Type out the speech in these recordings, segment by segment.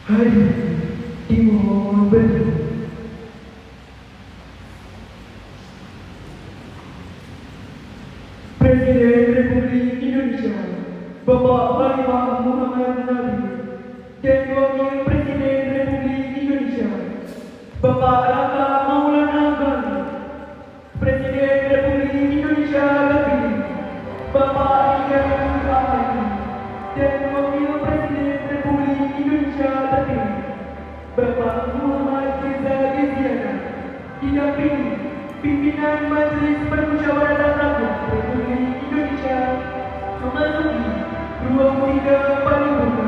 Hadir di momen berdua. Presiden Republik Indonesia Bapak Halimah Muhammad Nabi dan Wakil Presiden Republik Indonesia Bapak Raka Maulana Ghani, Presiden Republik Indonesia terpilih Bapak Idham Aly dan Wakil Presiden Republik Indonesia terpilih Bapak Muhammad Reza Giziana didampingi pimpinan Majelis Permusyawaratan Rakyat Republik Indonesia memasuki ruang sidang paripurna.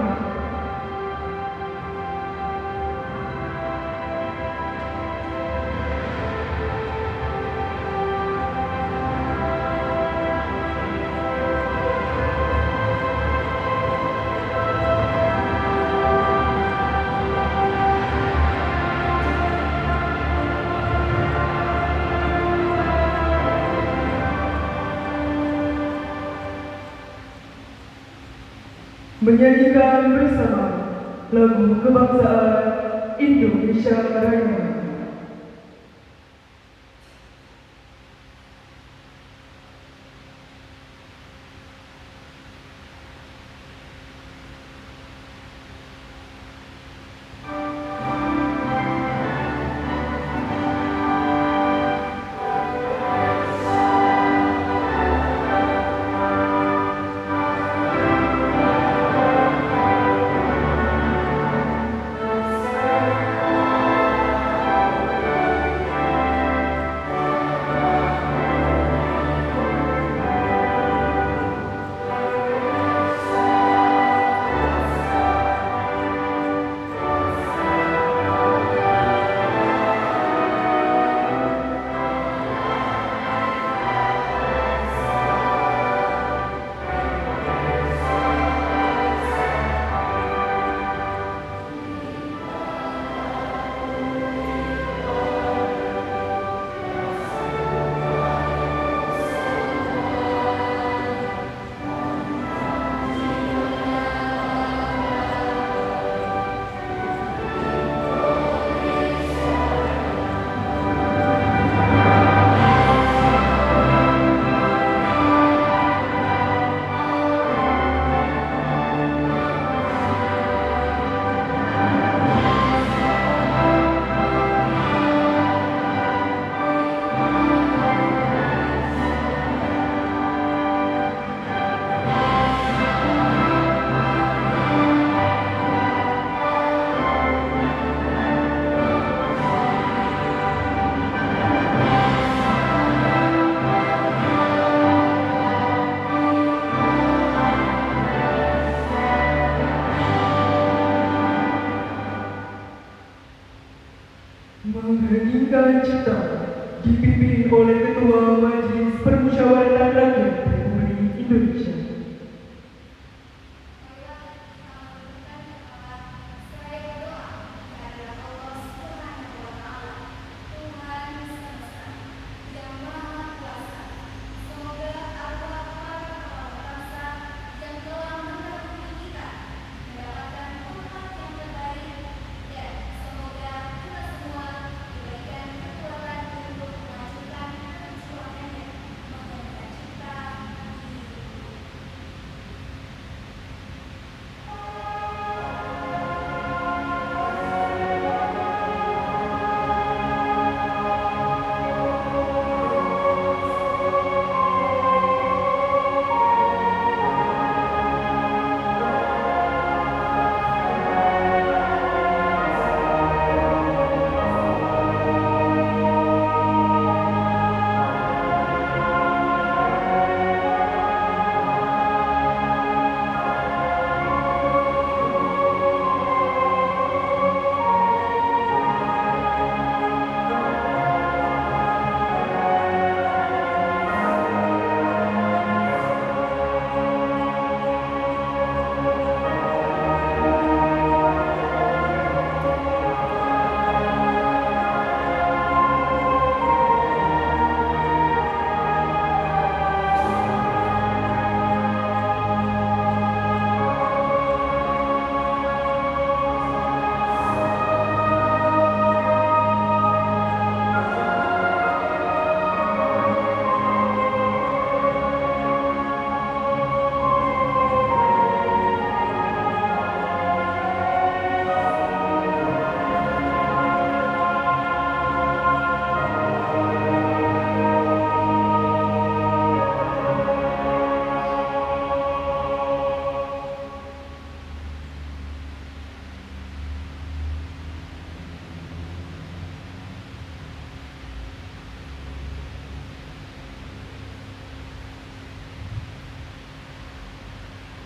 Menyanyikan bersama lagu kebangsaan Indonesia Raya.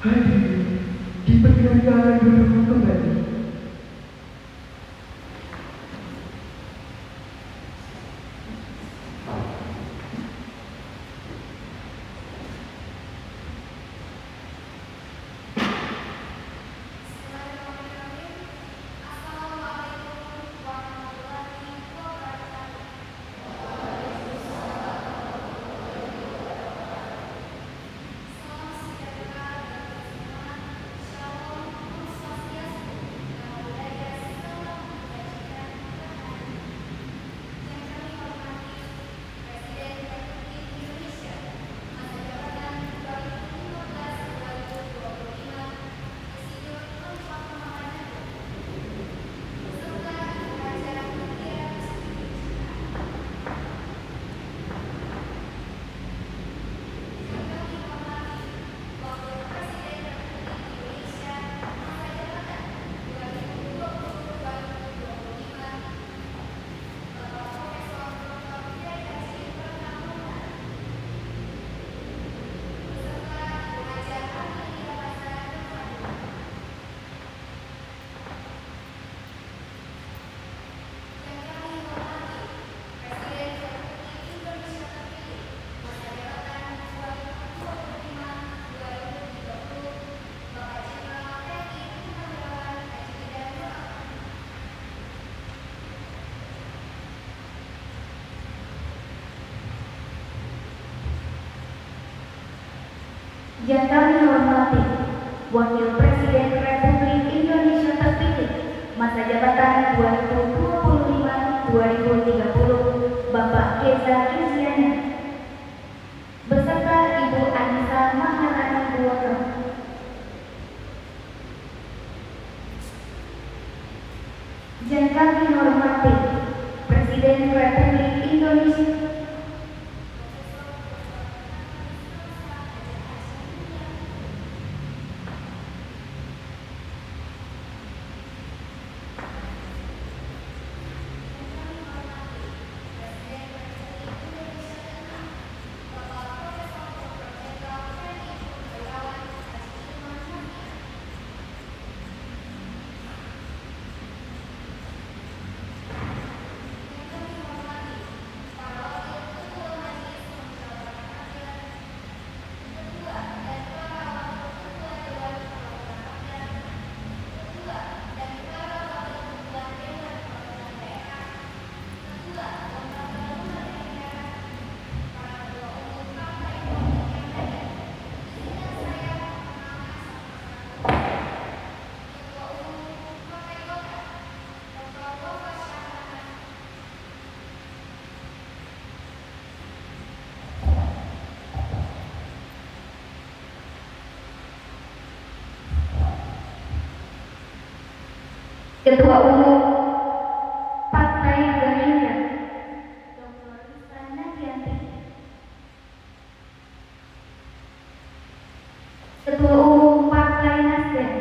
Hadirin, diperkenankan duduk kembali. Yang kami hormati, Wakil Presiden Republik Indonesia terpilih masa jabatan 2025-2030, Bapak Keza Kristiana, beserta Ibu Anissa Maharani Buwono. Yang kami hormati, Presiden Republik Indonesia Ketua Umum Partai Gerindra Dr. Risa Nagianti, Ketua Umum Partai Nasdem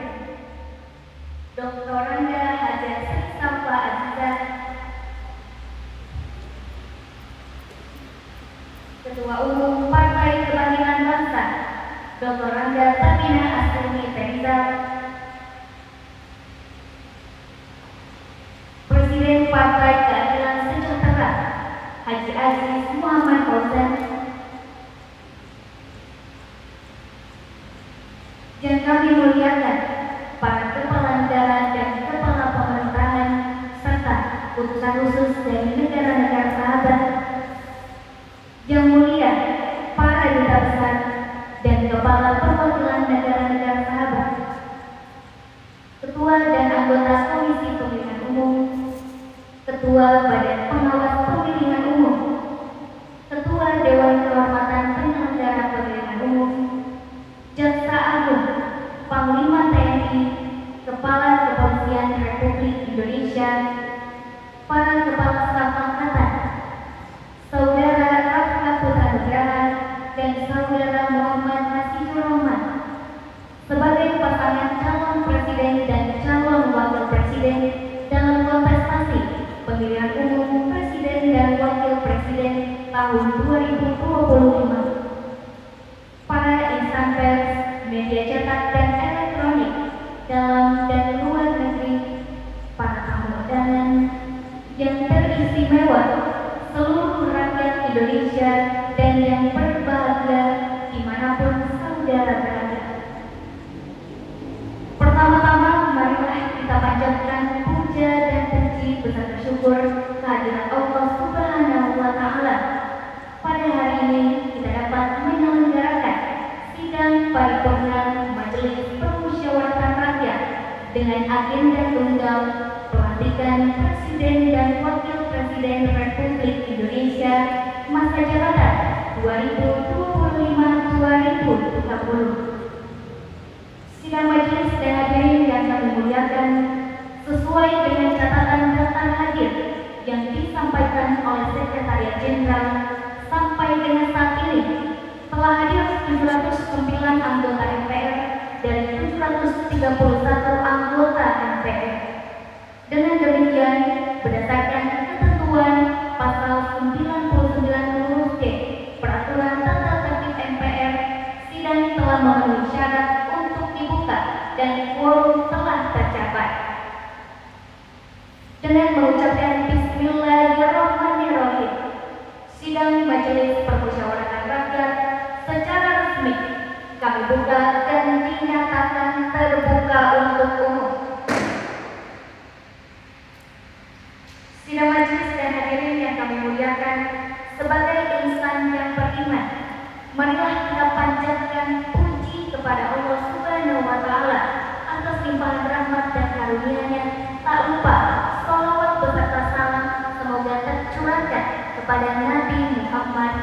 Dr. Rangga Hajar Safa Aziza, Ketua Umum Partai Kebangkitan Bangsa Dr. Rangga Tabina Asrumi Teresa, Presiden Partai Keadilan Sejahtera Haji Aziz Muhammad Fauzan. Yang kami muliakan para kepala negara dan kepala pemerintahan serta utusan khusus dari negara-negara sahabat. Yang mulia para duta besar dan kepala perwakilan negara-negara sahabat, ketua dan anggota Komisi Pemilihan Umum, Ketua Badan Pengawas Pemilihan Umum, Ketua Dewan Kehormatan Penyelenggara Pemilihan Umum, Jaksa Agung, Panglima TNI, Kepala Kepolisian Republik Indonesia, para Kepala Staf Angkatan, Saudara Rafka Putra Nugraha dan Saudara Muhammad Nasibur Rahman, sebagai pasangan calon presiden dan calon wakil presiden dalam kontestasi pemilihan umum presiden dan wakil presiden tahun 2025. Para insan pers, media cetak istimewa seluruh rakyat Indonesia dan yang berbahagia dimanapun saudara berada. Pertama-tama marilah kita panjatkan puja dan puji beserta syukur kehadirat Allah Subhanahu wa Ta'ala. Pada hari ini kita dapat menyelenggarakan sidang paripurna Majelis Permusyawaratan Rakyat dengan agenda tunggal pelantikan Presiden dan Wakil Presiden Republik Indonesia masa jabatan 2025-2030. Sidang majelis dan hadirin yang kami muliakan, sesuai dengan catatan daftar hadir yang disampaikan oleh Sekretariat Jenderal, sampai dengan saat ini telah hadir 709 anggota MPR dari 731 anggota MPR. Dengan demikian, berdasarkan ketentuan pasal 99 huruf D Peraturan Tata Tertib MPR, sidang telah memenuhi syarat untuk dibuka dan quorum telah tercapai. Dengan mengucapkan Bismillahirrahmanirrahim, sidang Majelis Permusyawaratan Rakyat secara resmi kami buka dan dinyatakan terbuka untuk umum. Sidang majelis dan hadirin yang kami muliakan, sebagai insan yang beriman, marilah kita panjatkan puji kepada Allah Subhanahu wa Ta'ala atas limpahan rahmat dan karunia-Nya. Tak lupa sholawat beserta salam semoga tercurahkan kepada Nabi Muhammad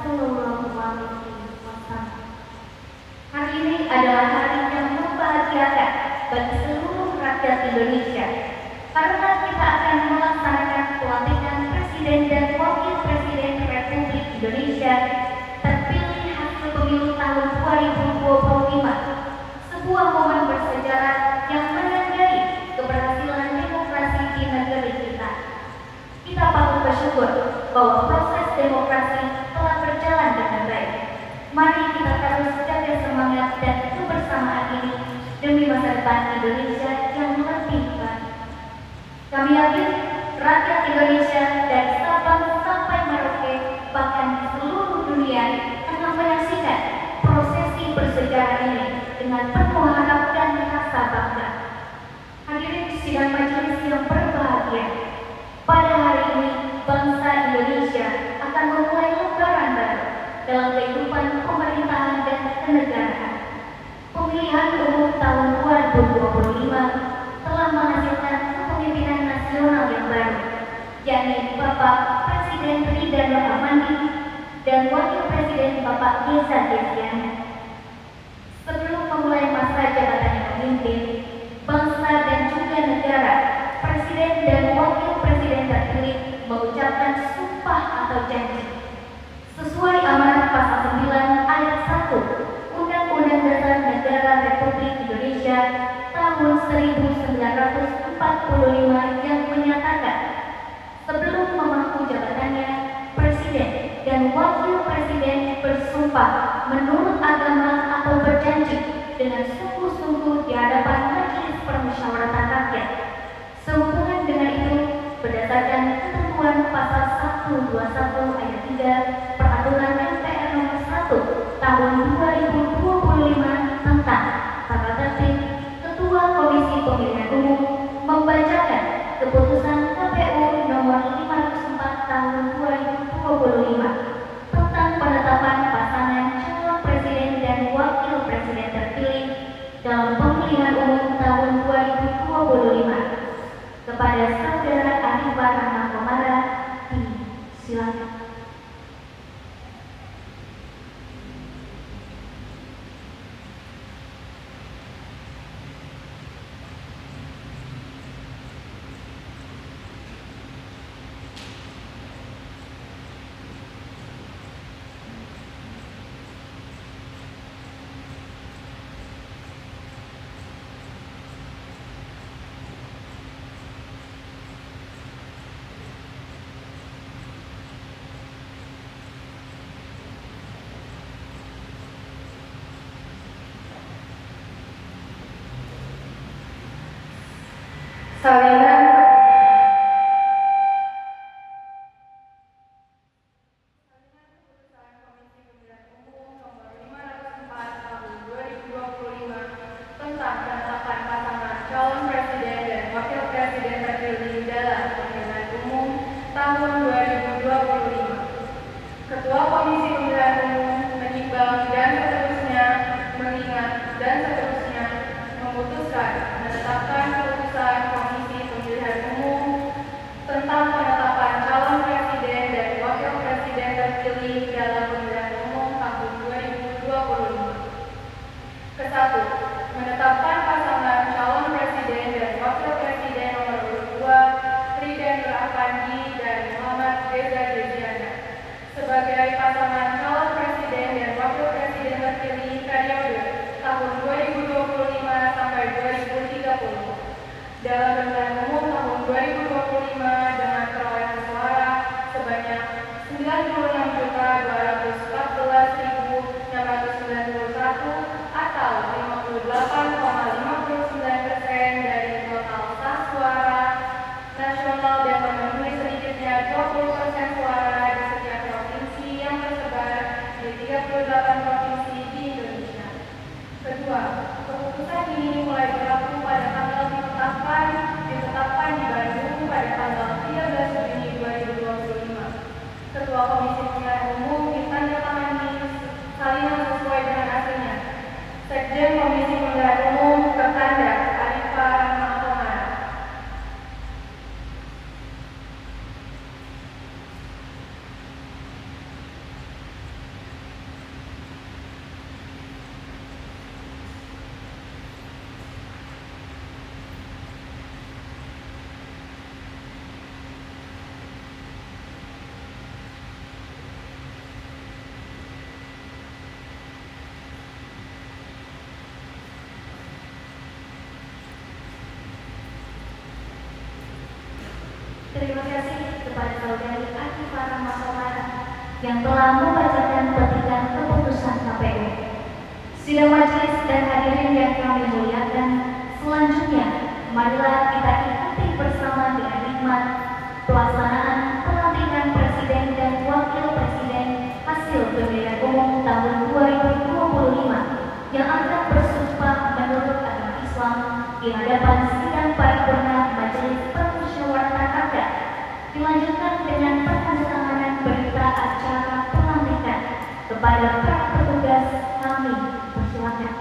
Sallallahu Alaihi Wasallam. Hari ini adalah hari yang membahagiakan bagi seluruh rakyat Indonesia, karena kita akan melaksanakan pelantikan Presiden dan Wakil Presiden Republik Indonesia terpilih hasil pemilu tahun 2025, sebuah momen bersejarah yang menandai keberhasilan demokrasi di negeri kita. Kita patut bersyukur bahwa proses demokrasi telah berjalan dengan baik. Mari kita terus jaga semangat dan kebersamaan ini demi masa depan Indonesia yang lebih baik. Kami yakin rakyat Indonesia dari Sabang sampai Merauke, bahkan di seluruh dunia, akan menyaksikan prosesi bersejarah ini dengan penuh harap dan rasa bangga. Hadirin sidang majelis yang berbahagia, pada hari ini bangsa Indonesia akan memulai lembaran baru dalam kehidupan pemerintahan dan kenegaraan. Pemilihan umum tahun 2025 telah menghasilkan kepemimpinan nasional yang baru, yakni Bapak Presiden Ridwan Kamil dan Wakil Presiden Bapak Yeza Desiana. Sebelum memulai masa jabatannya memimpin bangsa dan juga negara, Presiden dan Wakil Presiden terpilih mengucapkan sumpah atau janji sesuai amanat pasal 9 ayat 1 Undang-Undang Dasar Negara Republik Indonesia tahun 1945 yang menyatakan sebelum memangku jabatannya, Presiden dan Wakil Presiden bersumpah menurut agama atau berjanji dengan sungguh-sungguh di hadapan Majelis Permusyawaratan Rakyat. Sehubungan dengan itu, berdasarkan ketentuan pasal 121 ayat 3 Peraturan MPR nomor 1 tahun 2025 tentang tata tertib, Ketua Komisi Pemilihan Umum membacakan keputusan KPU nomor 504 tahun 2025 tentang penetapan pasangan calon presiden dan wakil presiden terpilih dalam pemilihan umum tahun 2025. Kepada saudara Arifah Rahman Komara, silakan. Salinan Keputusan penetapan pasangan calon presiden dan wakil presiden terpilih dalam pemilihan umum tahun 2025. Ketua Komisi Pemilihan Umum menimbang dan seterusnya, mengingat dan seterusnya, memutuskan menetapkan keputusan Komisi Pemilihan Umum tentang penetapan calon presiden dan wakil presiden terpilih dalam pemilihan umum tahun 2025. Kesatu, menetapkan pasangan calon presiden dan wakil presiden nomor urut 2 Riden Nur Afandi dan Muhammad Reza Dejiana sebagai pasangan calon presiden dan wakil presiden terpilih periode tahun 2025 sampai 2030 dalam pemilihan umum tahun 2025 dengan perolehan suara sebanyak 96.214.691 atau 58,59% dari total sah suara nasional dan memenuhi sedikitnya 20% suara di setiap provinsi yang tersebar di 38 provinsi di Indonesia. Kedua, keputusan ini mulai berlaku pada tanggal ditetapkan di Bandung pada tanggal 13 Juni 2025. Ketua Komisi Pemilihan Umum ditandatangani salinan sesuai dengan aslinya. Sekjen Komisi Pemilihan Umum tertanda Arifah Rahma Komara. Terima kasih kepada Saudari Arifah Rahma Komara yang telah membacakan petikan keputusan KPU. Sidang majelis dan hadirin yang kami muliakan, selanjutnya marilah kita ikuti bersama dengan hikmat pelaksanaan pelantikan presiden dan wakil presiden hasil pemilihan umum tahun 2025 yang akan bersumpah menurut agama Islam di hadapan sidang paripurna Majelis Permusyawaratan Rakyat. Dilanjutkan dengan penandatanganan berita acara pelantikan kepada para petugas. Kami persilakan.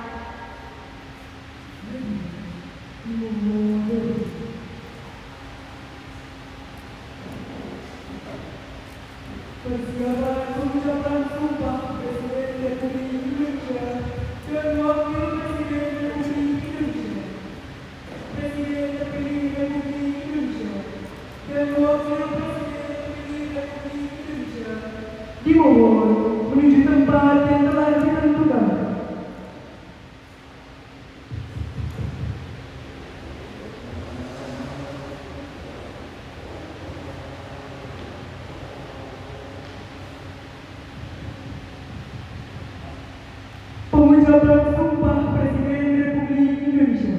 Persiapan pengucapan sumpah Presiden Republik Indonesia dan Wakil Presiden Republik Indonesia. Presiden terpilih Republik Indonesia dan Wakil Presiden terpilih Republik Indonesia dimohon menuju tempat yang telah ditentukan. Pengucapan sumpah Presiden Republik Indonesia.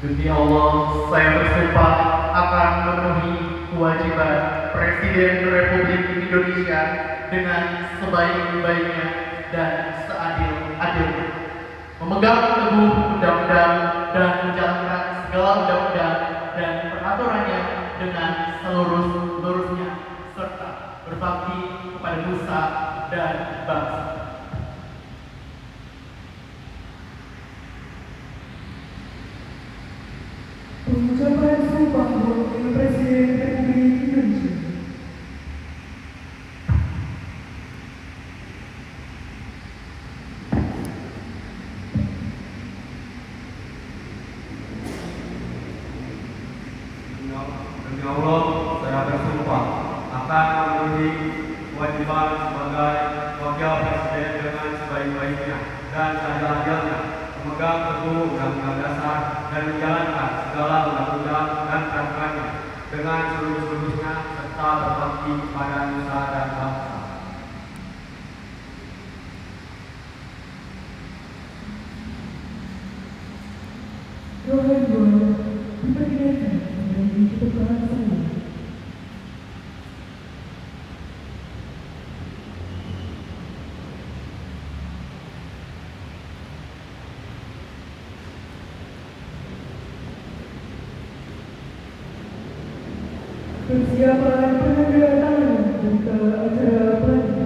Demi Allah, saya bersumpah akan memenuhi kewajiban Presiden Republik Indonesia dengan sebaik-baiknya dan seadil-adilnya, memegang teguh undang-undang dan menjalankan segala undang-undang dan peraturannya dengan seluruh-luruhnya, serta berbakti kepada nusa dan bangsa. Pengucapan sumpah Wakil Presiden Republik Indonesia. Demi Allah, saya bersumpah akan memenuhi kewajiban sebagai Wakil Presiden dengan sebaik-baiknya dan seadil-adilnya, memegang teguh Undang-Undang Dasar dan menjalankan segala undang-undang dan peraturannya dengan seluruh-seluruhnya serta berbakti kepada nusa dan bangsa. Rohan diperkenalkan menjadi ketua semua. Persiapan penandatanganan berita acara pelantikan.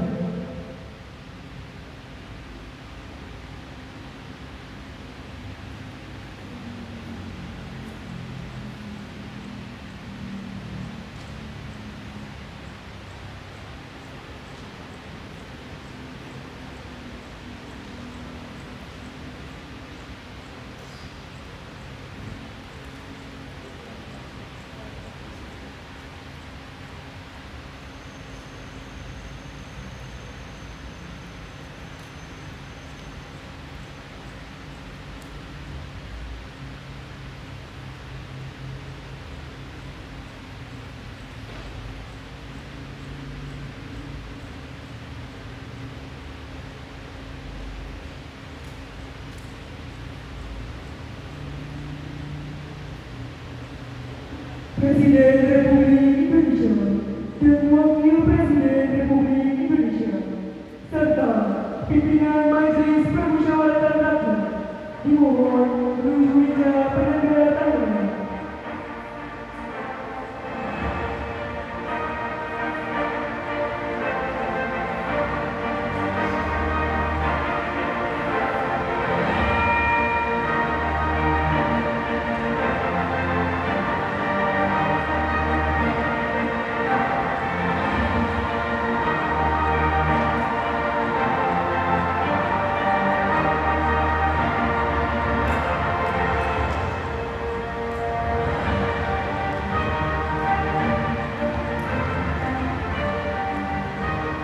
Presiden Republik Indonesia dan Wakil Presiden Republik Indonesia serta pimpinan Majelis Permusyawaratan Rakyat dimohon menuju meja penandatanganan.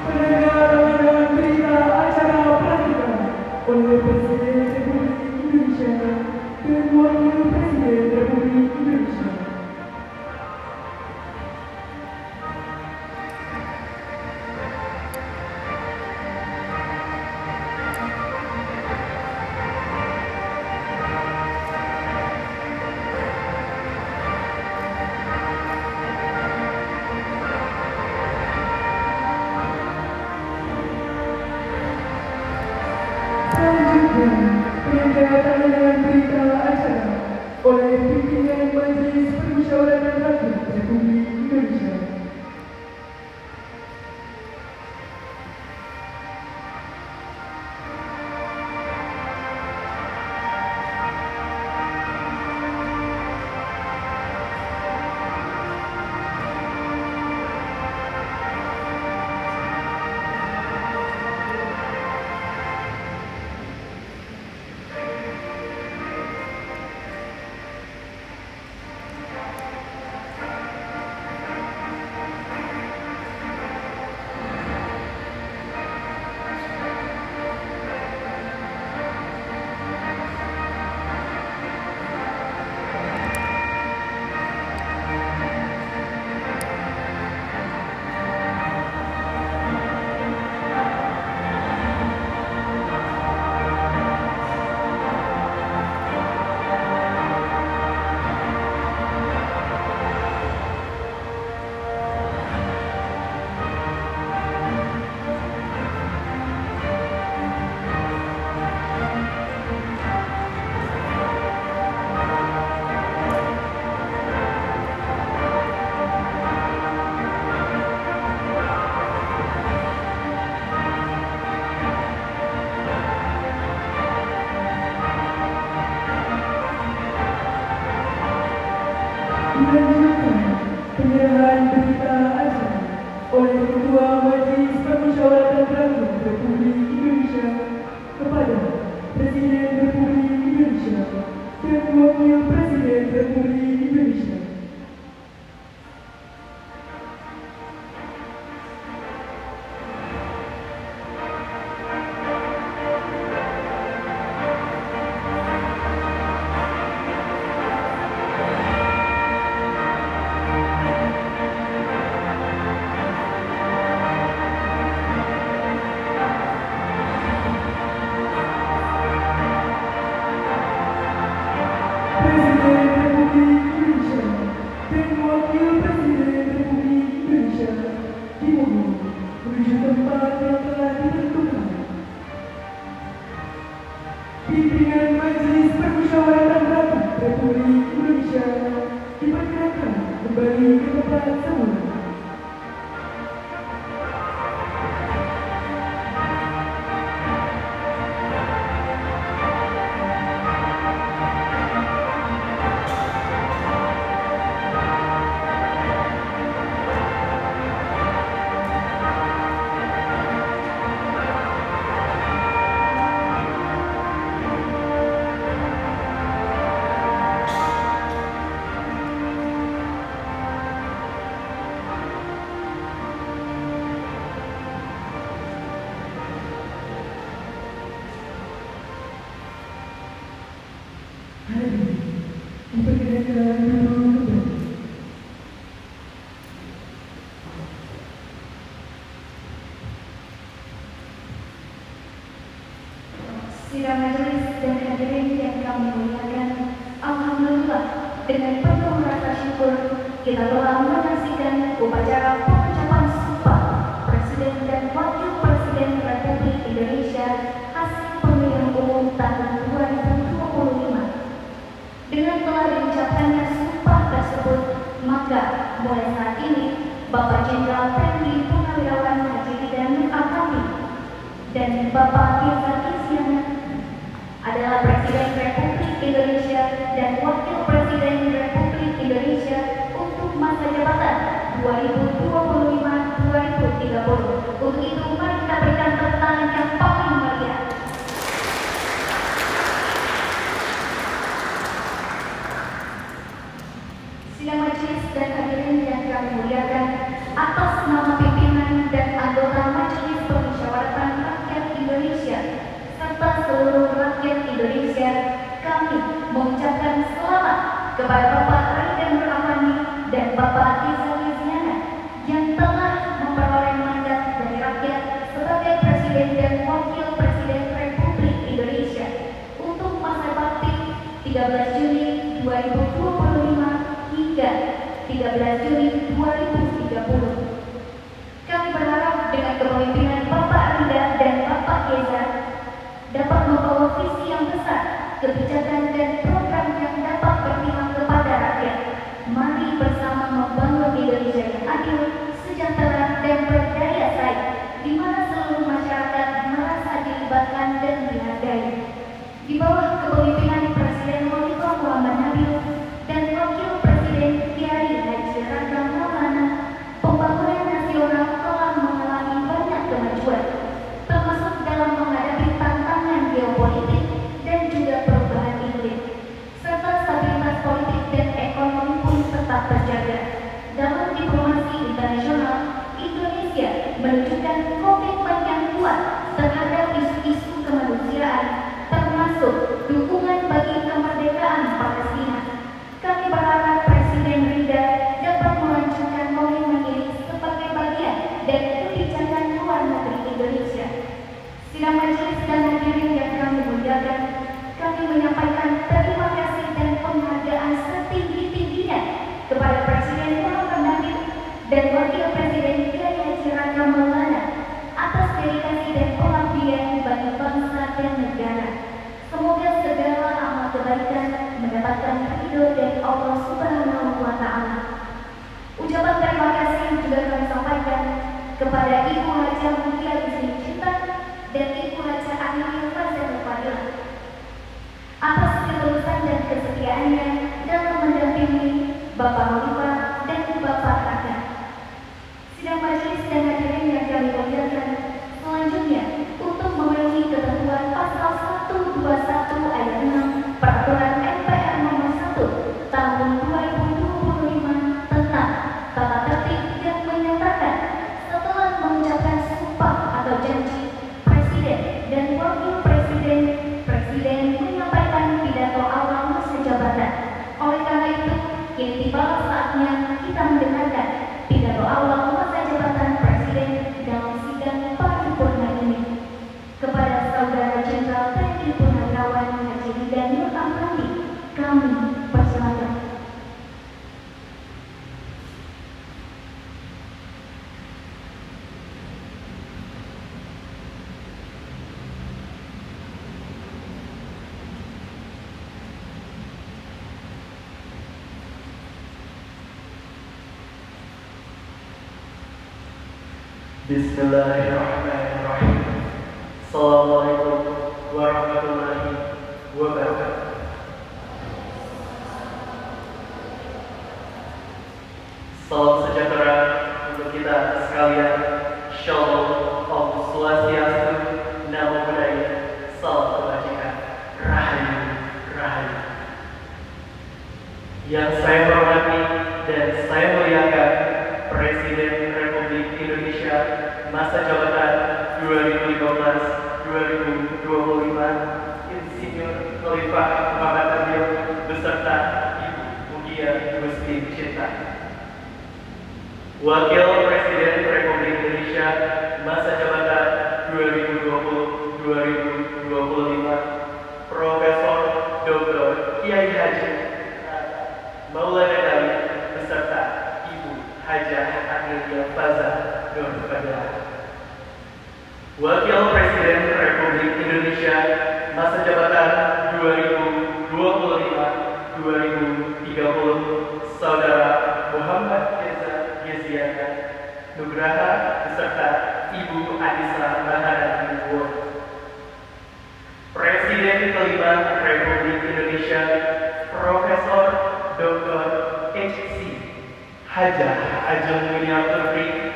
Penandatanganan berita acara pelantikan oleh Presiden Republik Indonesia dan Wakil Presiden Republik Indonesia. Selanjutnya, penandatanganan berita acara oleh pimpinan Majelis Permusyawaratan Rakyat Republik Indonesia. Dilanjutkan penyerahan berita acara oleh Ketua Majelis Permusyawaratan Rakyat Republik Indonesia kepada Presiden Republik Indonesia dan Wakil Presiden Republik Indonesia. Presiden dimulai menuju tempat yang telah ditentukan. Pimpinan Majelis Permusyawaratan Rakyat Republik Indonesia diperkenankan kembali ke tempat semula. Hadirin, diperkenankan duduk kembali. Sidang majelis dan hadirin yang kami muliakan, alhamdulillah dengan penuh rasa syukur kita telah menyaksikan upacara pengucapan sumpah Presiden dan Wakil Presiden Republik Indonesia hasil pemilihan umum tahun 2025. Dengan telah diucapkannya sumpah tersebut, maka mulai saat ini Bapak Jenderal TNI Purnawirawan Haji Ridwan Kamil dan Bapak Irfan Isyana adalah Presiden Republik Indonesia dan Wakil Presiden Republik Indonesia untuk masa jabatan 2025-2030. Untuk itu, mari kita berikan tepuk tangan yang paling meriah. Sidang majelis dan hadirin yang kami muliakan, atas nama pimpinan dan anggota Majelis Permusyawaratan Rakyat Indonesia serta seluruh rakyat Indonesia, kami mengucapkan selamat kepada Bapak Ridwan Kamil dan Bapak Irfan Isyana yang telah memperoleh mandat dari rakyat sebagai Presiden dan Wakil Presiden Republik Indonesia untuk masa bakti 13 Juni 2025 hingga 13 Juni 2030. Kami berharap dengan kepemimpinan Bapak Rida dan Bapak Geza dapat membawa visi yang besar, kebijakan dan program yang dapat berpihak kepada rakyat. Mari bersama membangun Indonesia yang adil, sejahtera dan berdaya saing, di mana seluruh masyarakat merasa dilibatkan dan dihargai. Di bawah kepemimpinan Presiden Khalifah Muhammad Nabil dan Wakil Presiden Kiai Haji Rangga Maulana, pembangunan nasional telah mengalami banyak kemajuan, termasuk dalam menghadapi tantangan geopolitik dan juga perubahan iklim, serta stabilitas politik dan ekonomi pun tetap terjaga. Dalam diplomasi internasional, Indonesia menunjukkan komitmen yang kuat terhadap isu-isu kemanusiaan, termasuk dukungan bagi kemerdekaan Palestina. Kami berharap Presiden Rida dapat melanjutkan komitmen ini sebagai bagian dari kebijakan luar negeri Indonesia. Sidang majelis dan hadirin yang kami muliakan, kami menyampaikan terima kasih dan penghargaan setinggi-tingginya kepada Presiden Muhammad Nabil dan Wakil Presiden Kiai Haji Rangga Maulana atas dedikasi dan pengabdian bagi bangsa dan negara. Semoga segala amal kebaikan mendapatkan ridho dari Allah Subhanahu wa Ta'ala. Ucapan terima kasih juga kami sampaikan kepada Ibu Haja Mutia Bisri Cinta dan Ibu Haja Aini Fazil Fadilah atas ketulusan dan kesetiaannya dalam mendampingi Bapak Khalifah dan Bapak Raka. Sidang majelis dan hadirin yang kami muliakan, selanjutnya untuk memenuhi ketentuan pasal 121 ayat 6 Peraturan MPR Nomor 1 Tahun 2025 tentang tata tertib yang menyatakan setelah mengucapkan sumpah atau janji Presiden dan Wakil Presiden, Presiden menyampaikan pidato awal masa jabatan. Oleh karena itu, kini tiba saatnya kita mendengarkan pidato awal masa jabatan Presiden dalam sidang paripurna ini. Kepada Saudara Jenderal TNI Purnawirawan Haji Ridwan Kamil, kami persilakan. Bismillahirrahmanirrahim. Assalamualaikum warahmatullahi wabarakatuh. Salam sejahtera untuk kita sekalian. Shalom, Om Swastiastu, Namo Buddhaya, Salam Kebajikan, Rahayu, Rahayu. Yang saya hormati dan saya muliakan Presiden Republik Indonesia masa jabatan 2015-2025, Insinyur Khalifah Muhammad Nabil beserta Ibu Mugia Gusti Cinta. Wakil Presiden Republik Indonesia masa jabatan 2020-2025, Profesor Dr. Kiai Haji Maulana Dali beserta Ibu Hajah Amelia Faza Nur Fadila. Wakil Presiden Republik Indonesia masa jabatan 2025-2030, Saudara Muhammad Geziana Nugraha beserta Ibu Anissa Maharani Ward. Presiden kelima Republik Indonesia, Profesor Dr. H.C. Hajah Ajeng Winiarturi.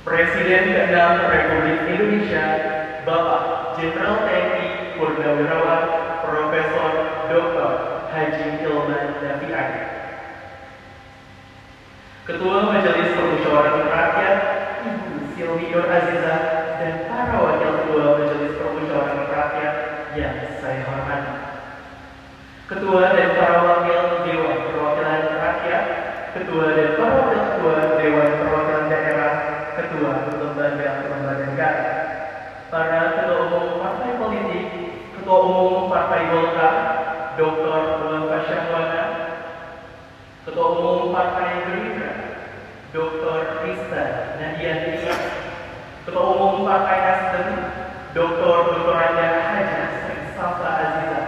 Presiden ke-6 Republik Indonesia, Bapak Jenderal TNI Purnawirawan Profesor Dr. Haji Hilman Nafian. Ketua Majelis Permusyawaratan Rakyat, Ibu Silvi Nur Azizah, dan para wakil ketua Majelis Permusyawaratan Rakyat yang saya hormati. Ketua dan para wakil Dewan Perwakilan Rakyat, Ketua dan para wakil ketua Dewan Perwakilan Daerah, Ketua lembaga-lembaga negara, para ketua umum partai politik, Ketua Umum Partai Golkar, Dr. Muhammad Syahwana, Ketua Umum Partai Gerindra, Dr. Krista Nadianti, Ketua Umum Partai Nasdem, Dr. Anda Hajah Sri Salsa Aziza,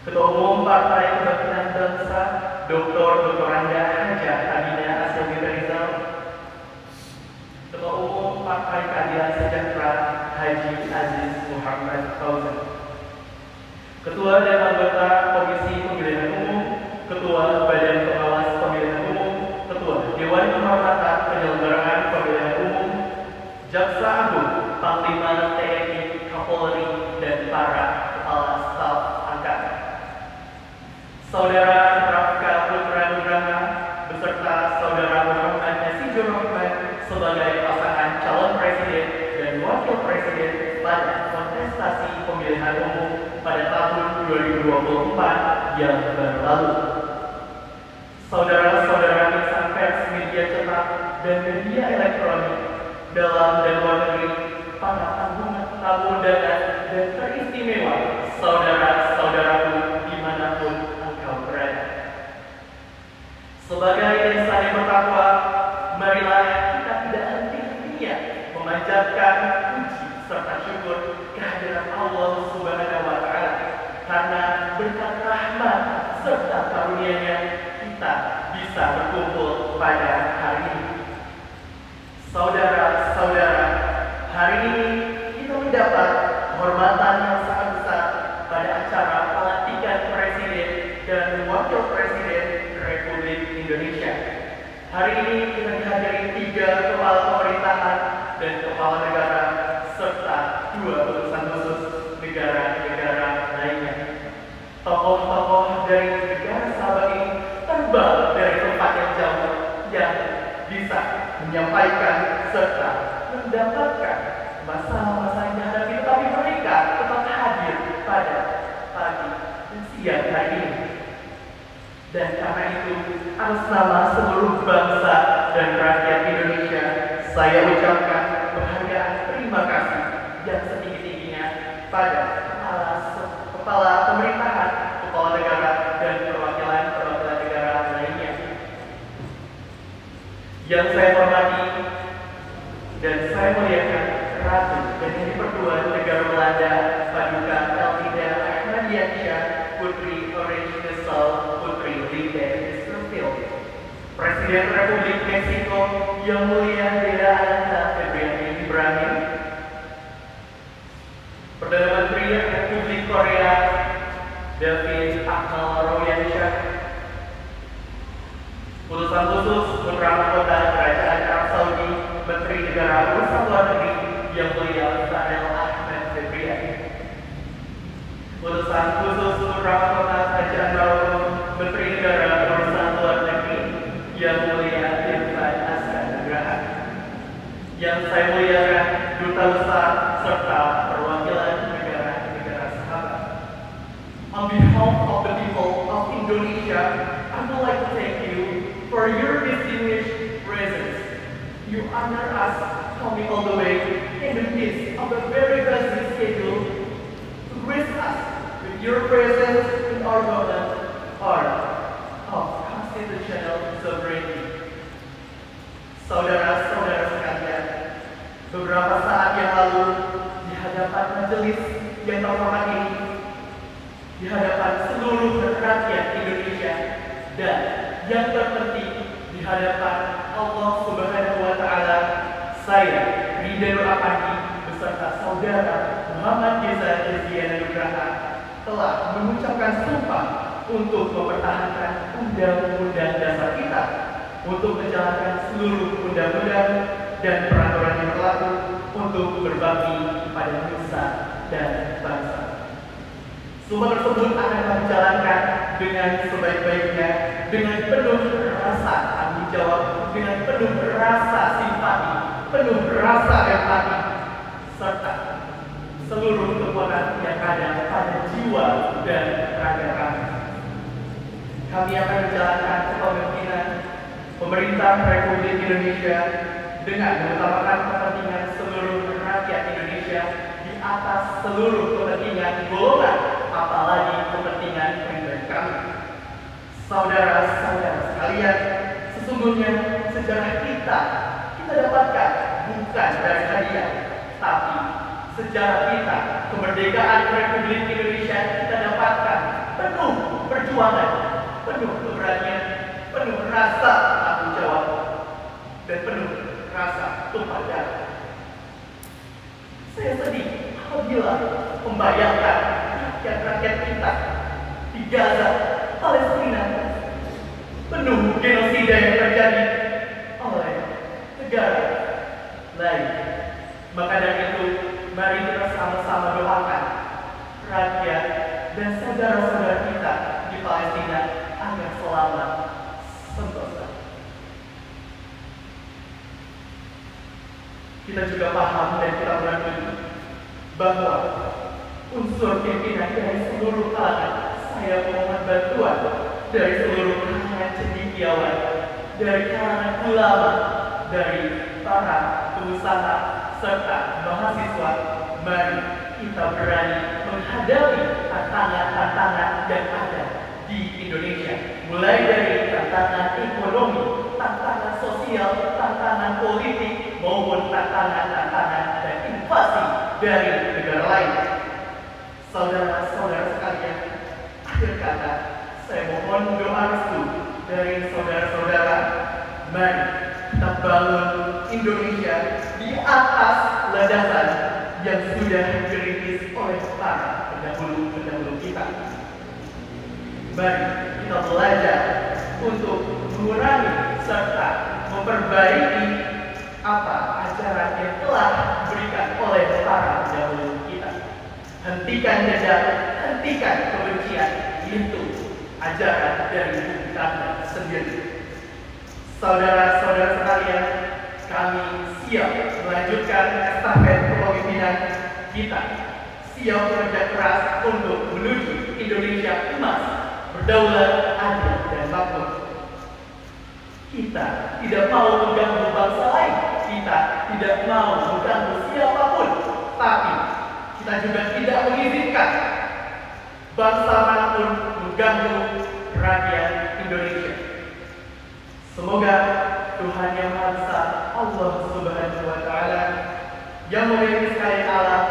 Ketua Umum Partai Kebangkitan Bangsa, Dr. Anda Hajah Adina Asyawi Rizal, Ketua Umum Partai Keadilan Sejahtera Haji Aziz Muhammad Fauzan, Ketua dan anggota Komisi Pemilihan Umum, Ketua Badan Pengawas Pemilihan Umum, Ketua Dewan Kehormatan Penyelenggaraan Pemilihan Umum, Jaksa Agung, Panglima TNI, Kapolri, dan para kepala staf angkatan. Saudara Rafka Putra Nugraha beserta Saudara Muhammad Nasijur Rahman sebagai pasangan calon presiden dan wakil presiden pada kontestasi pemilihan umum pada tahun 2024 yang berlalu. Saudara-saudara insan pers, media cetak, dan media elektronik dalam dan luar negeri, para tamu undangan dan teristimewa, saudara-saudaraku dimanapun engkau berada. Sebagai insan yang bertakwa, marilah kita tidak henti-hentinya memanjatkan puji serta syukur kehadiran Allah Subhanahu wa Ta'ala, karena berkat rahmat serta karunia-Nya kita bisa berkumpul pada hari ini. Saudara-saudara, hari ini kita mendapat kehormatan yang sangat besar pada acara pelantikan Presiden dan Wakil Presiden Republik Indonesia. Hari ini kita dihadiri 3 kepala pemerintahan dan kepala negara serta 2 utusan khusus negara-negara lainnya. Tokoh-tokoh dari negara sahabat ini terbang dari tempat yang jauh yang bisa menyampaikan serta mendapatkan masalah-masalah yang dihadapi, tetapi mereka tetap hadir pada pagi dan siang hari ini. Dan karena itu, atas nama seluruh bangsa dan rakyat Indonesia, saya ucapkan penghargaan terima kasih yang setinggi-tingginya pada kepala pemerintahan, kepala negara, dan perwakilan negara lainnya. Yang saya hormati dan saya muliakan Ratu dan Yang Pertua Negara Belanda, Paduka Elfriede Ahmadiyyansyah, Putri Orange Nassau, Putri Linda Westerveld, Presiden Presiden Republik Meksiko Yang Mulia Dea Ananta Febriani Ibrahim, Perdana Menteri Republik Korea David Akmalroyansyah, Utusan Khusus Putra Mahkota Kerajaan Arab Saudi, Menteri Negara Urusan Luar Negeri Yang Mulia Fadel Ahmed Febriani, Utusan Khusus Putra Mahkota Kerajaan Maroko, Menteri Negara Urusan Luar Negeri Yang Mulia Irfan Asad Nugraha, yang saya muliakan Duta Besar serta perwakilan negara-negara sahabat. On behalf of the people of Indonesia, I would like to thank you for your distinguished presence. You honor us coming all the way in the midst of a very busy schedule to grace us with your presence in our moment of constitutional sovereignty. Saudara-saudara sekalian, beberapa saat yang lalu di hadapan majelis yang terhormat ini, di hadapan seluruh rakyat Indonesia, dan yang terpenting di hadapan Allah Subhanahu wa Ta'ala, saya Ridhanul Afandi beserta saudara Muhammad Geza Deziana Nugraha telah mengucapkan sumpah untuk mempertahankan undang-undang dasar kita, untuk menjalankan seluruh undang-undang dan peraturan yang berlaku, untuk berbakti kepada nusa dan bangsa. Sumpah tersebut akan kami jalankan dengan sebaik-baiknya, dengan penuh rasa tanggung jawab, dengan penuh rasa simpati, penuh rasa empati, serta seluruh kekuatan yang ada pada jiwa dan raga kami. Kami akan menjalankan kepemimpinan pemerintah Republik Indonesia dengan mengutamakan kepentingan seluruh rakyat Indonesia di atas seluruh kepentingan golongan, apalagi kepentingan pribadi kami. Saudara-saudara sekalian, sesungguhnya sejarah kita dapatkan bukan dari hadiah, tapi sejarah kita, kemerdekaan Republik Indonesia kita dapatkan penuh perjuangan, penuh keberanian, penuh rasa tanggung jawab, dan penuh rasa tumpah darah. Saya sedih apabila membayangkan rakyat-rakyat kita di Gaza, Palestina, penuh genosida yang terjadi oleh negara lain. Maka dari itu, mari kita sama-sama doakan rakyat dan saudara-saudara kita di Palestina agar selamat sentosa. Kita juga paham dan kita mengakui bahwa unsur pimpinan dari seluruh kalangan, saya memohon bantuan dari seluruh kalangan cendekiawan, dari kalangan ulama, dari para pengusaha serta mahasiswa. Mari kita berani menghadapi tantangan-tantangan yang ada di Indonesia, mulai dari tantangan ekonomi, tantangan sosial, tantangan politik, maupun tantangan-tantangan dan invasi dari negara lain. Saudara-saudara sekalian, akhir kata, saya mohon doa restu dari saudara-saudara. Mari kita bangun Indonesia di atas landasan yang sudah dirintis oleh para pendahulu-pendahulu kita. Mari kita belajar untuk mengurangi serta memperbaiki apa ajaran yang telah diberikan oleh para pendahulu kita. Hentikan dendam, hentikan kebencian, itu ajaran dari Bung Karno sendiri. Saudara-saudara sekalian, kami siap melanjutkan estafet kepemimpinan kita, siap bekerja keras untuk menuju Indonesia emas, berdaulat, adil, dan makmur. Kita tidak mau mengganggu bangsa lain, kita tidak mau mengganggu siapapun, tapi kita juga tidak mengizinkan bangsa manapun mengganggu rakyat Indonesia. Semoga Tuhan Yang Maha Esa, Allah Subhanahu wa Ta'ala, yang memiliki sekalian alam,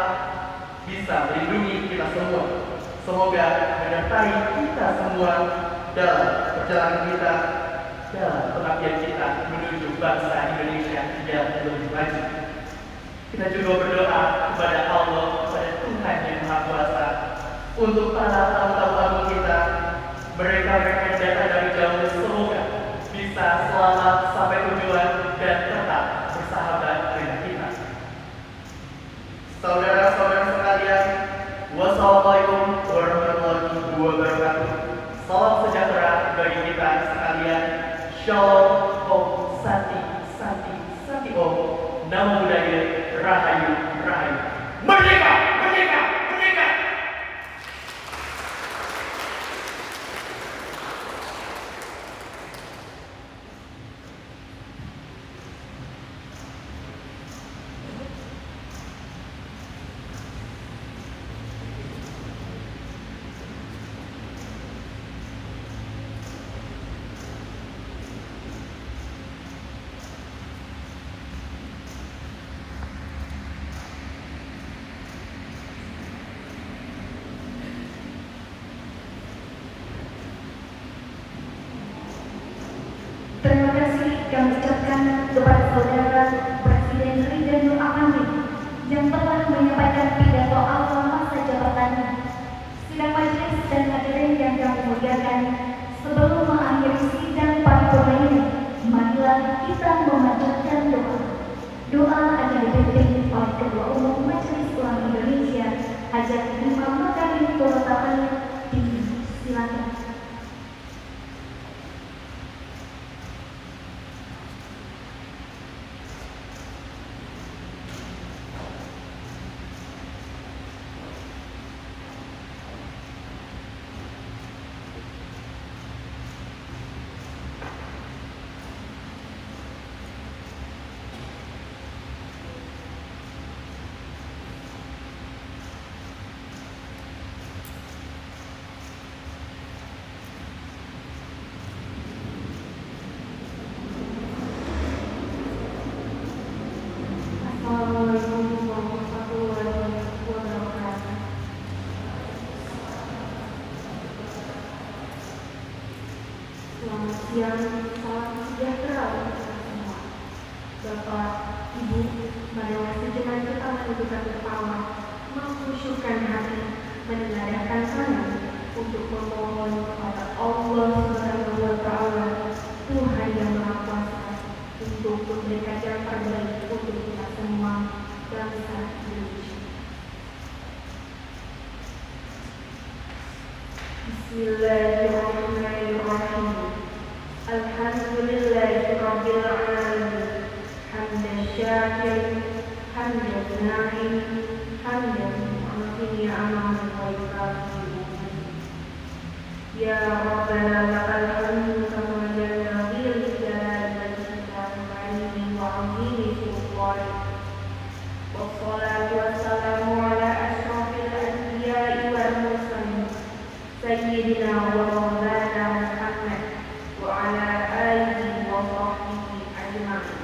bisa melindungi kita semua. Semoga menyertai kita semua dalam perjalanan kita dalam pengabdian kita menuju bangsa Indonesia yang lebih maju. Kita juga berdoa kepada Allah, kepada Tuhan yang Maha Kuasa, untuk para tamu-tamu agung kita, mereka-mereka yang datang dari jauh, semoga bisa selamat sampai tujuan dan tetap bersahabat dengan kita. Saudara-saudara sekalian, wassalamualaikum warahmatullahi wabarakatuh. Salam sejahtera bagi kita sekalian. Shalom, Om, Santi, Santi, Santi Om. Namo Buddhaya, Rahayu, Rahayu. Merdeka, merdeka, merdeka. Terima kasih kami ucapkan kepada Saudara Presiden Ridwan Kamil yang telah menyampaikan pidato awal masa jabatannya. Sidang majelis dan hadirin yang kami muliakan, sebelum mengakhiri sidang paripurna ini, marilah kita memanjatkan doa. Doa akan dipimpin oleh Ketua Umum Majelis Ulama Indonesia, Hajat Imam Makarim Turutapani. Silakan. Assalamualaikum warahmatullahi wabarakatuh. Selamat siang, salam sejahtera untuk kita semua. Bapak, Ibu, marilah sejenak kita menundukkan kepala, mengkhusyukkan hati, menengadahkan tangan untuk memohon kepada Allah Subhanahu wa Ta'ala, Tuhan yang Maha Kuasa, untuk memberikan yang terbaik untuk kita semua, bangsa Indonesia. Bismillahirrahmanirrahim. Alhamdulillahirabbil alamin. Hamdan syakirin, hamdan na'im, hamdan mu'afini amal wa yukafiru. Ya Rabbana lakal hamdu kama yanbaghi li jalali wajhika wa 'azimi sultanik. Wassalatu wassalamu ala asyrafil anbiya'i wal mursalin, sayyidina wa maulana Muhammad wa ala alihi wa sahbihi ajma'in.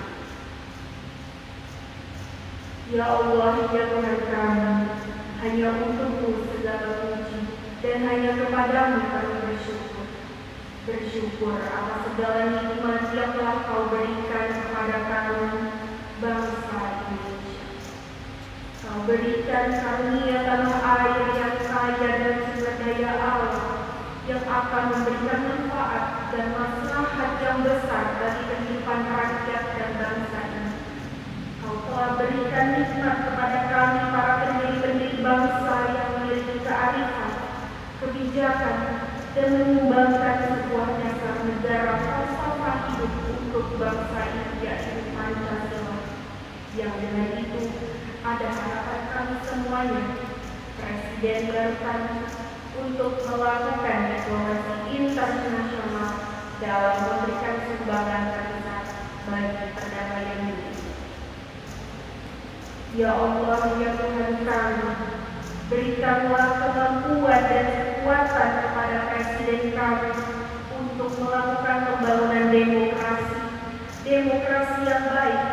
Ya Allah, ya Tuhan kami, hanya Untuk-Mu segala puji dan hanya kepadamu kami bersyukur. Bersyukur atas segala nikmat yang telah Kau berikan kepada kami, bangsa Indonesia. Kau berikan karunia tanah air yang kaya dan sumber daya alam yang akan memberikan manfaat dan maslahat yang besar bagi kehidupan rakyat dan bangsa ini. Kau telah berikan nikmat kepada kami para pendiri-pendiri bangsa yang memiliki kearifan, kebijakan, dan menyumbangkan sebuah dasar negara falsafah hidup untuk bangsa ini, yaitu Pancasila. Yang dengan itu ada harapan kami semuanya, Presiden Barukan, untuk melakukan diplomasi internasional dalam memberikan sumbangan terbesar bagi perdamaian dunia. Ya Allah, ya Tuhan kami, berikanlah kemampuan dan kekuatan kepada Presiden kami untuk melakukan pembangunan demokrasi, demokrasi yang baik,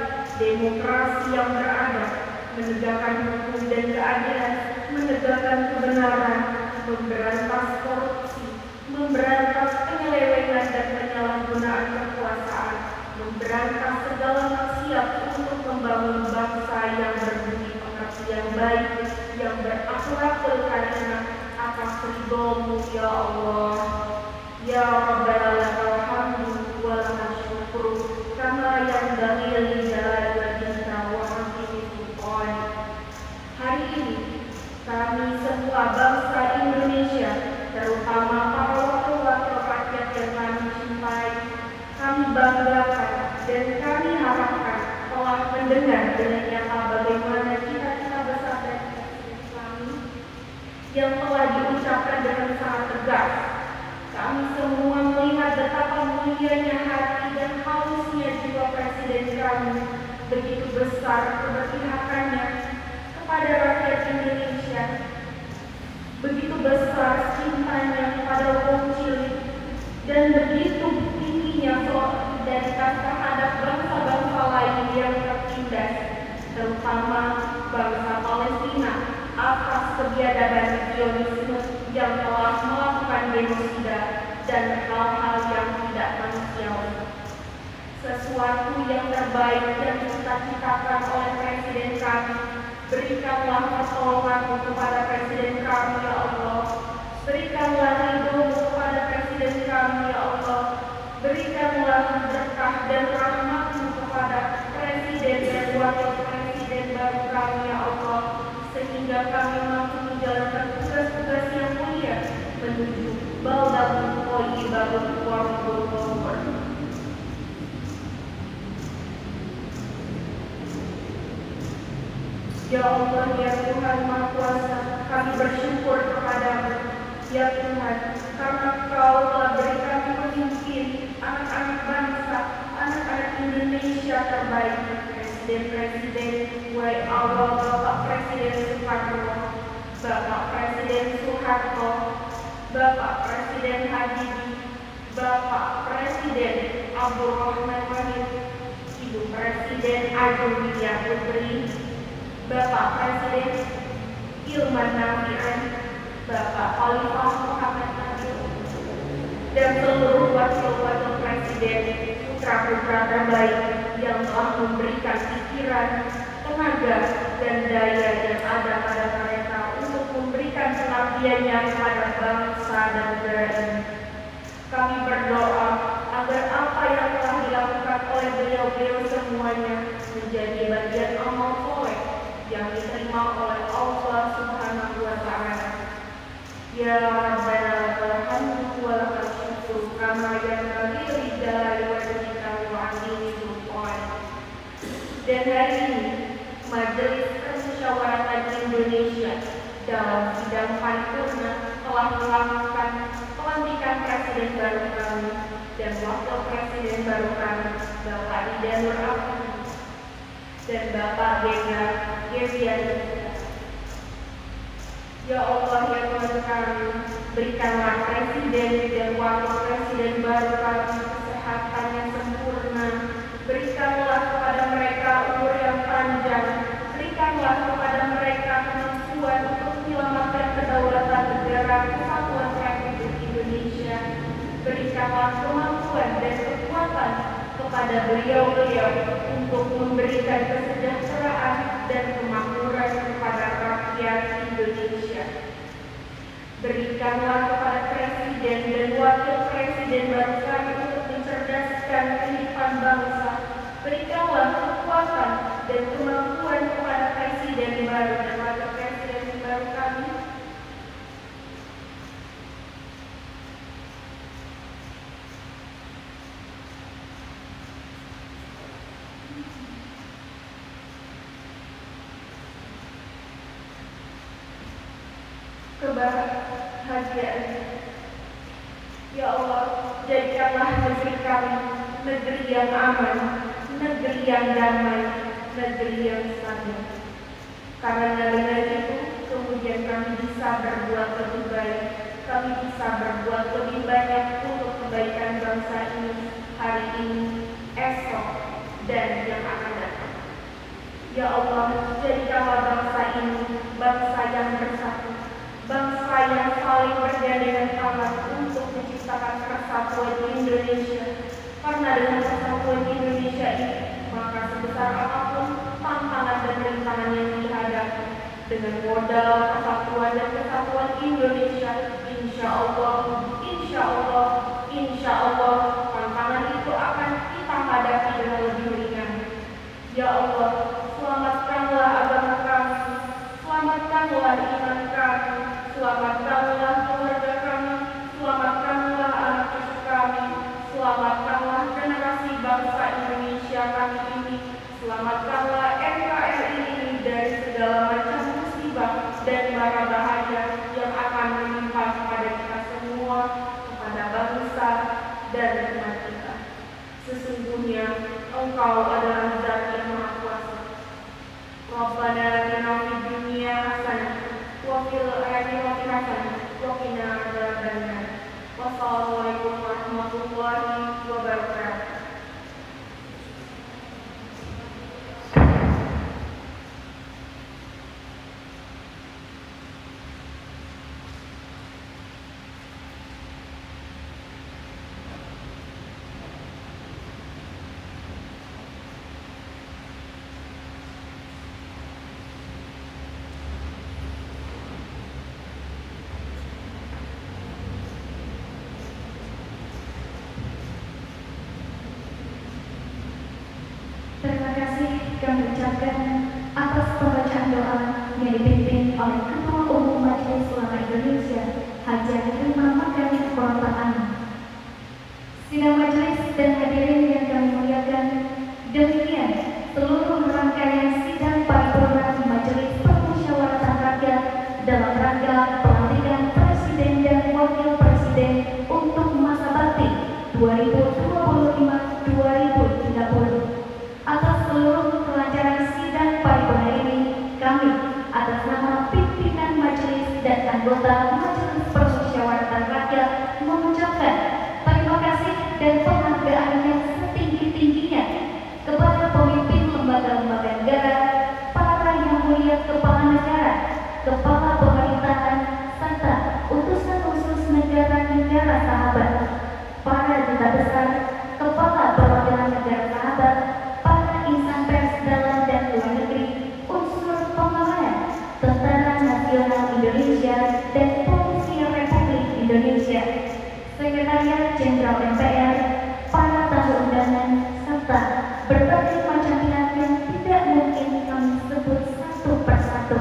demokrasi yang beradab, menegakkan hukum dan keadilan, menegakkan kebenaran, memberantas korupsi, memberantas penyelewengan dan penyalahgunaan kekuasaan menangkap segala maksiat untuk membangun bangsa yang berbudi pekerti yang baik, yang berakhlak berkarimah atas ridho-Mu ya Allah. Ya Rabbana lakal hamdu wa lakal syukru kama yanbaghi li jalali wajhika wa 'azimi sultanik. Hari ini kami semua bangsa Indonesia, terutama para wakil-wakil rakyat yang kami cintai, kami banggakan dan kami harapkan telah mendengar dengan nyata bagaimana cita-cita besar dan visi kami yang telah diucapkan dengan sangat tegas. Kami semua melihat betapa mulianya hati dan halusnya jiwa Presiden kami, begitu besar keberpihakannya kepada rakyat Indonesia, begitu besar cintanya kepada wong cilik, dan begitu tingginya solidaritas terhadap bangsa-bangsa lain yang tertindas, terutama bangsa Palestina atas kebiadaban Zionisme yang telah melakukan genosida dan hal-hal yang tidak manusiawi. Sesuatu yang terbaik yang dicita-citakan oleh Presiden kami, berikanlah pertolongan-Mu kepada Presiden kami ya Allah. Berikanlah ridho-Mu kepada Presiden kami ya Allah. Berikanlah berkah dan rahmat-Mu kepada Presiden dan Wakil Presiden baru kami ya Allah, sehingga kami mampu menjalankan tugas-tugas yang mulia menuju baldatun thayyibatun wa rabbul ghafur. Ya Allah, ya Tuhan Maha Kuasa, kami bersyukur kepada-Mu. Ya Tuhan, karena Kau telah beri kami pemimpin, anak-anak bangsa, anak-anak Indonesia terbaik, Presiden-Presiden, mulai awal Bapak Presiden Soekarno, Bapak Presiden Soeharto, Bapak Presiden Habibie, Bapak Presiden Abdurrahman Wahid, Ibu Presiden Agung Widya Putri, Bapak Presiden Ilman Nafian, Bapak Khalifah Muhammad Nabil, dan seluruh wakil-wakil presiden, putra-putra terbaik yang telah memberikan pikiran, tenaga, dan daya yang ada pada mereka untuk memberikan pengabdiannya kepada bangsa dan negara ini. Kami berdoa agar apa yang telah dilakukan oleh beliau-beliau semuanya menjadi bagian amal soleh yang diterima oleh Allah Subhanahu wa Ta'ala. Ya Rabbana lakal hamdu wa lakal syukru kama yanbaghi li jalali wajhika wa 'azimi sultanik. Dan hari ini Majelis Permusyawaratan Indonesia dalam sidang paripurna telah melakukan pelantikan Presiden baru kami dan Wakil Presiden baru kami, Bapak Ida Nur Afandi dan Bapak Bena Geviani. Ya Allah, ya Tuhan kami, berikanlah Presiden dan Wakil Presiden baru kami kesehatan yang sempurna. Berikanlah kepada mereka umur yang panjang. Berikanlah kepada mereka kemampuan untuk menyelamatkan kedaulatan negara Kesatuan Republik Indonesia. Berikanlah kemampuan dan kekuatan kepada beliau-beliau untuk memberikan kesejahteraan dan kemakmuran kepada rakyat Indonesia. Berikanlah kepada Presiden dan Wakil Presiden baru kami untuk mencerdaskan kehidupan bangsa. Berikanlah kekuatan dan kemampuan kepada Presiden baru dan Wakil Presiden baru kami kebahagiaan. Ya Allah, jadikanlah negeri kami negeri yang aman, negeri yang damai, negeri yang stabil. Karena dengan itu, kemudian kami bisa berbuat lebih baik, kami bisa berbuat lebih banyak untuk kebaikan bangsa ini hari ini, esok, dan yang akan datang. Ya Allah, jadikanlah bangsa ini bangsa yang bersatu, bangsa yang saling bergandengan tangan untuk menciptakan persatuan Indonesia, Karena dengan persatuan Indonesia ini, maka sebesar apapun tantangan dan rintangan yang dihadapi, dengan modal persatuan dan kesatuan Indonesia, insya Allah, tantangan itu akan kita hadapi dengan lebih ringan. Ya Allah, selamatkanlah agama kami, selamatkanlah iman kami, selamatkanlah keluarga kami, selamatkanlah anak cucu kami, selamatkanlah generasi bangsa Indonesia kami ini, selamatkanlah NKRI ini dari segala macam musibah dan mara bahaya yang akan menimpa kepada kita semua, kepada bangsa dan umat kita. Sesungguhnya Engkau adalah Zat yang Maha Kuasa. Rabbana atina fid dunya hasanah wa fil akhirati hasanah wa qina adzabannar. Wassalamualaikum warahmatullahi wabarakatuh. Terima kasih kami ucapkan atas pembacaan doa yang dipimpin oleh Ketua Umum Majelis Ulama Indonesia, Haji Imam Makarim Korban. Sidang majelis dan hadirin yang kami muliakan, demikian seluruh rangkaian sidang paripurna Majelis Permusyawaratan Rakyat dalam rangka pelantikan Presiden dan Wakil Presiden untuk masa bakti 2025-2030. Atas seluruh kelancaran sidang paripurna ini, kami atas nama pimpinan majelis dan anggota Majelis Permusyawaratan Rakyat mengucapkan terima kasih dan penghargaan yang setinggi-tingginya kepada pemimpin lembaga-lembaga negara, para yang mulia kepala negara, kepala pemerintahan, serta utusan khusus negara-negara sahabat, para duta besar, kepala perwakilan negara sahabat, insan pers dalam dan luar negeri, unsur pengamanan, Tentara Nasional Indonesia dan Polisi Republik Indonesia, Sekretariat Jenderal MPR, para tamu undangan, serta berbagai macam pihak yang tidak mungkin kami sebut satu persatu,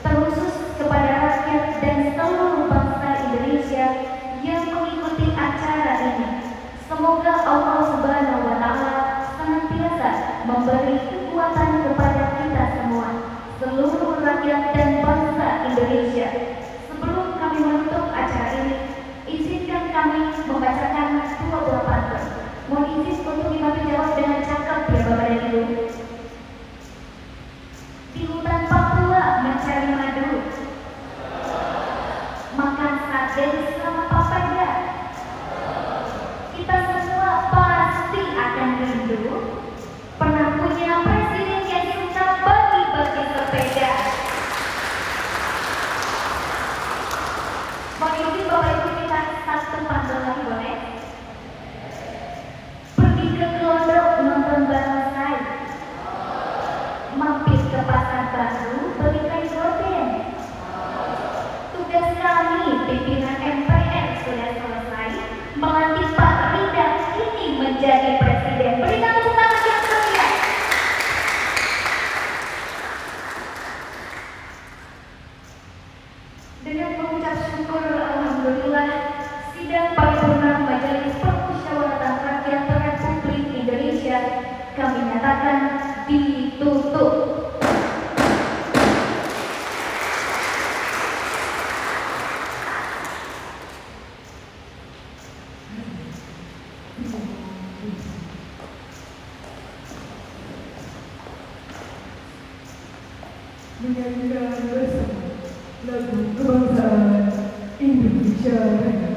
terkhusus kepada rakyat dan seluruh bangsa Indonesia yang mengikuti acara ini. Semoga Allah Subhanahu wa Ta'ala senantiasa memberi kekuatan kepada kita semua, seluruh rakyat dan bangsa Indonesia. Sebelum kami menutup acara ini, izinkan kami membacakan dua buah pantun. Mohon izin untuk dibantu jawab dengan cakap ya Bapak dan Ibu. Di hutan Papua mencari madu, makan sate sama papaya. Kita semua pasti akan rindu pernah punya presiden yang suka bagi-bagi sepeda. Mohon izin Bapak Ibu kita satu pantun lagi boleh? Pergi ke Glodok nonton barongsai, mampir ke pasar baru beli kain gorden. Tugas kami pimpinan MPR sudah selesai, melantik Pak Rida ini menjadi presiden. Berikan tepuk tangan yang meriah. Dengan mengucap syukur alhamdulillah, sidang paripurna Majelis Permusyawaratan Rakyat Republik Indonesia kami nyatakan ditutup. Menyanyikan bersama lagu kebangsaan Indonesia Raya.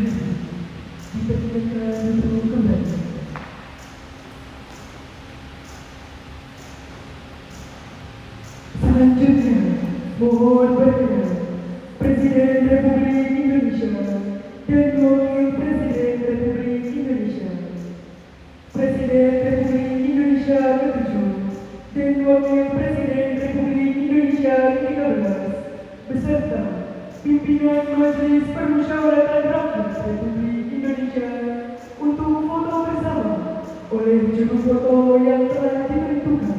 dipersilakan untuk kembali. Selanjutnya, mohon berkenan Presiden Republik Indonesia dan Wakil Presiden Republik Indonesia, Presiden Republik Indonesia ke-7 dan Wakil Presiden Republik Indonesia ke-13 beserta pimpinan Majelis Permusyawaratan Rakyat Republik Indonesia untuk foto bersama oleh juru foto yang telah ditentukan.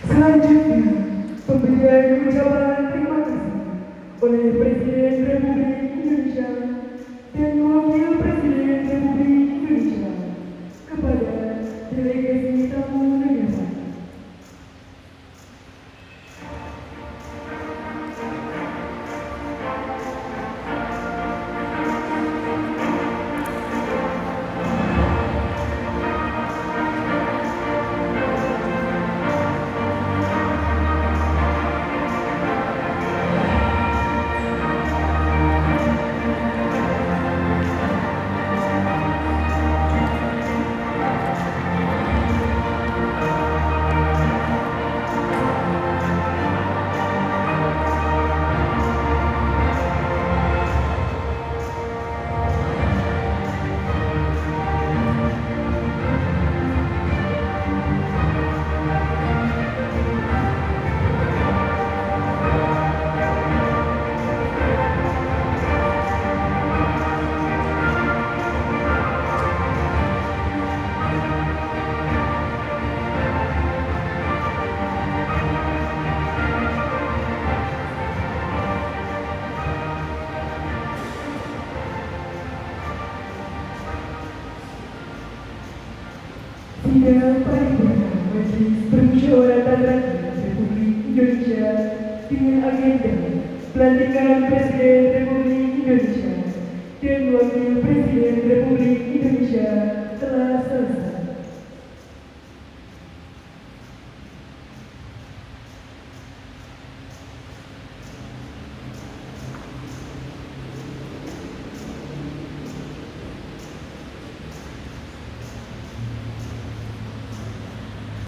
Selanjutnya, pemberian ucapan terima kasih oleh Presiden Republik Indonesia dan Wakil Presiden Republik Indonesia kepada delegasi tamu negara. Sidang paripurna Majelis Permusyawaratan Rakyat Republik Indonesia dengan agenda pelantikan Presiden Republik Indonesia dan Wakil Presiden Republik Indonesia